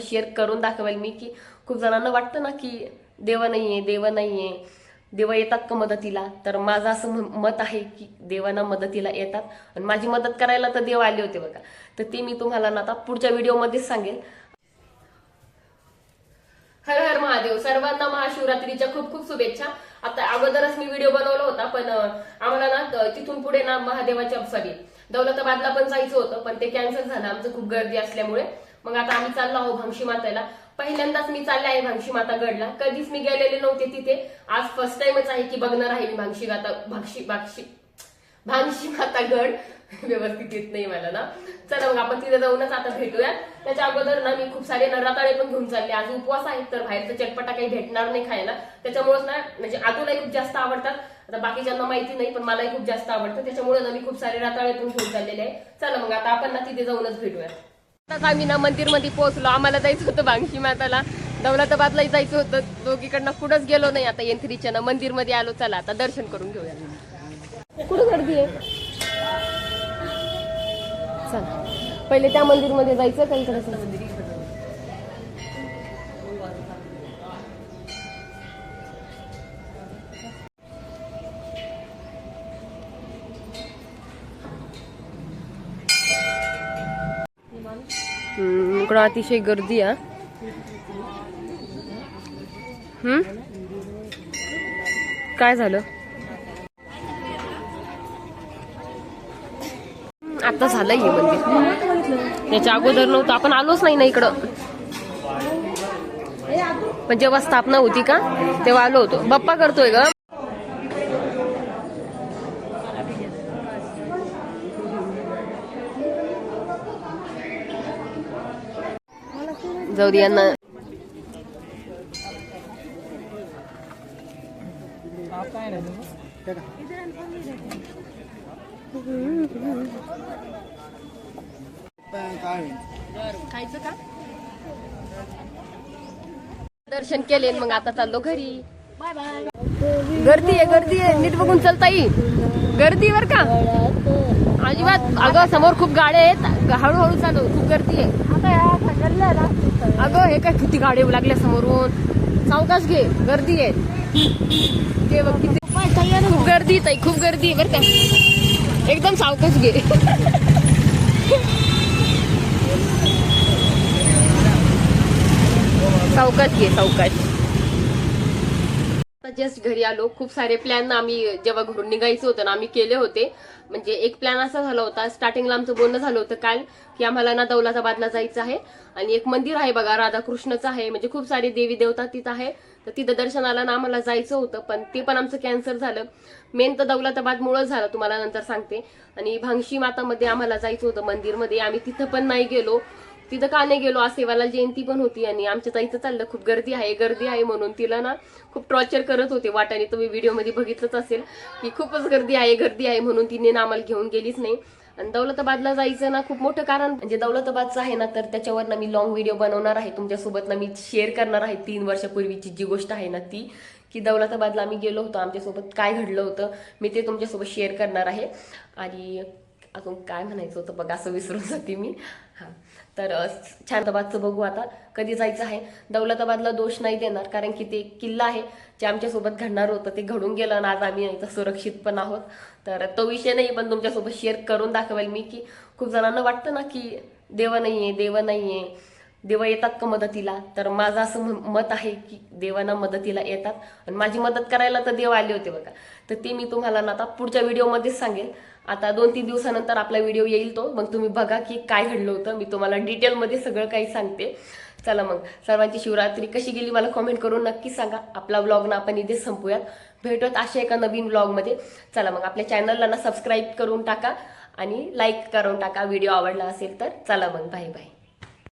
Share करून दाखवेल मी, की खूप जणांना वाटतं ना की देव नाहीये, देव नाहीये, देव येतात का मदतीला. तर माझं असं मत आहे की देवांना मदतीला येतात आणि माझी मदत करायला तर देव आले होते बघा. तर ते मी तुम्हाला ना आता पुढच्या व्हिडिओमध्येच सांगेल. हर हर महादेव. सर्वांना महाशिवरात्रीच्या खूप खूप शुभेच्छा. आता अगोदरच मी व्हिडिओ बनवला होता, पण आम्हाला ना तिथून पुढे ना महादेवाच्या दौलताबादला पण जायचं होतं, पण ते कॅन्सल झालं आमचं खूप गर्दी असल्यामुळे. मग आता आम्ही चाललो आहोत भांगशी मातेला. पहिल्यांदाच मी चालले आहे भांगशी माता गडला. कधीच मी गेलेले नव्हते तिथे. आज फर्स्ट टाइमच आहे की बघणार आहे मी भांगशी माता गड. व्यवस्थित येत नाही मला ना. चला मग आपण तिथे जाऊनच आता भेटूया. त्याच्या अगोदर ना मी खूप सारे रताळे पण घेऊन चालले. आज उपवास आहेत तर बाहेरचं चटपटा काही भेटणार नाही खायला. त्याच्यामुळेच ना म्हणजे आतूलाही खूप जास्त आवडतात. आता बाकीच्यांना माहिती नाही, पण मलाही खूप जास्त आवडतं. त्याच्यामुळे ना मी खूप सारे रताळे पण घेऊन चाललेले आहे. चला मग आता आपण ना तिथे जाऊनच भेटूया. आता आम्ही ना मंदिरमध्ये पोहोचलो. आम्हाला जायचं होतं भांगशी माताला, दौलताबादलाही जायचं होतं. दोघीकडनं कुठंच गेलो नाही. आता एंथरीच्या ना मंदिरमध्ये आलो. चला आता दर्शन करून घेऊया. कुठं गर्दी आहे? चला पहिले त्या मंदिरमध्ये जायचं का इकडे मंदिर? इकडं अतिशय गर्दी आहे. काय झालं? आता झालंय हे मंदिर. याच्या अगोदर नव्हतं, आपण आलोच नाही ना इकडं. पण जेव्हा स्थापना होती का तेव्हा आलो होतो. बाप्पा करतोय ग. जाऊ दे यांना. खायचं का? दर्शन केले मग आता चाललो घरी. Bye bye. गर्दी आहे नीट बघून चलता येईल. गर्दी बर का अजिबात. अगं समोर खूप गाड्या आहेत, हळूहळू चालू. खूप गर्दी आहे अगं. हे काय किती गाड्या येऊ लागल्या समोरून. सावकाश घे, गर्दी आहे. ते बघ किती खूप गर्दी आहे, खूप गर्दी आहे बर का. एकदम सावकाश घे. सावकाश घे, सावकाश. जस्ट घरी आलो. खूप सारे प्लॅन आम्ही जेव्हा घरून निघायचं होतं ना आम्ही केले होते. म्हणजे एक प्लॅन असा झाला होता, स्टार्टिंगला आमचं बोलणं झालं होतं काल, की आम्हाला ना दौलताबादला जायचं आहे आणि एक मंदिर आहे बघा राधाकृष्णचं आहे. म्हणजे खूप सारे देवी देवता तिथं आहे. तर तिथं दर्शनाला ना आम्हाला जायचं होतं, पण ते पण आमचं कॅन्सल झालं. मेन तर दौलताबादमुळं झालं, तुम्हाला नंतर सांगते. आणि भांगशी मातामध्ये आम्हाला जायचं होतं मंदिरमध्ये. आम्ही तिथं पण नाही गेलो. तिथं का नाही गेलो, आज सेवाला जयंती पण होती आणि आमच्या ताईचं चाललं खूप गर्दी आहे म्हणून. तिला ना खूप टॉर्चर करत होते वाटाने. तुम्ही व्हिडिओमध्ये बघितलंच असेल की खूपच गर्दी आहे म्हणून तिने ना आम्हाला घेऊन गेलीच नाही. आणि दौलताबादला जायचं ना खूप मोठं कारण म्हणजे दौलताबादचं आहे ना, तर त्याच्यावर ना मी लॉंग व्हिडिओ बनवणार आहे तुमच्यासोबत ना. मी शेअर करणार आहे 3 वर्षापूर्वीची जी गोष्ट आहे ना ती, की दौलताबादला आम्ही गेलो होतो, आमच्यासोबत काय घडलं होतं मी ते तुमच्यासोबत शेअर करणार आहे. आणि अजून काय म्हणायचं होतं बघा, असं विसरून जाते मी. हां, तर दौलताबादचं बघू आता कधी जायचं आहे. दौलताबादला दोष नाही देणार, कारण की ते किल्ला आहे. जे आमच्यासोबत घडणार होतं ते घडून गेलं आणि आज आम्ही इथं सुरक्षित पण आहोत. तर तो विषय नाही, पण तुमच्यासोबत शेअर करून दाखवेल मी, की खूप जणांना वाटतं ना की देव नाहीये, देव नाहीये, देव येतात का मदतीला. तर माझं असं मत आहे की देवांना मदतीला येतात आणि माझी मदत करायला तर देव आले होते बघा. तर ते मी तुम्हाला ना आता पुढच्या व्हिडिओमध्येच सांगेल. आता 2-3 दिवसानंतर आपला व्हिडिओ येईल तो, मग तुम्ही बघा की काय घडलं होतं. मी तुम्हाला डिटेलमध्ये सगळं काही सांगते. चला मग, सर्वांची शिवरात्री कशी गेली मला कॉमेंट करून नक्की सांगा. आपला व्लॉग ना आपण इथे संपूयात. भेटत अशा एका नवीन व्लॉगमध्ये. चला मग, आपल्या चॅनलला ना सबस्क्राईब करून टाका आणि लाईक करून टाका व्हिडिओ आवडला असेल तर. चला मग, बाय बाय.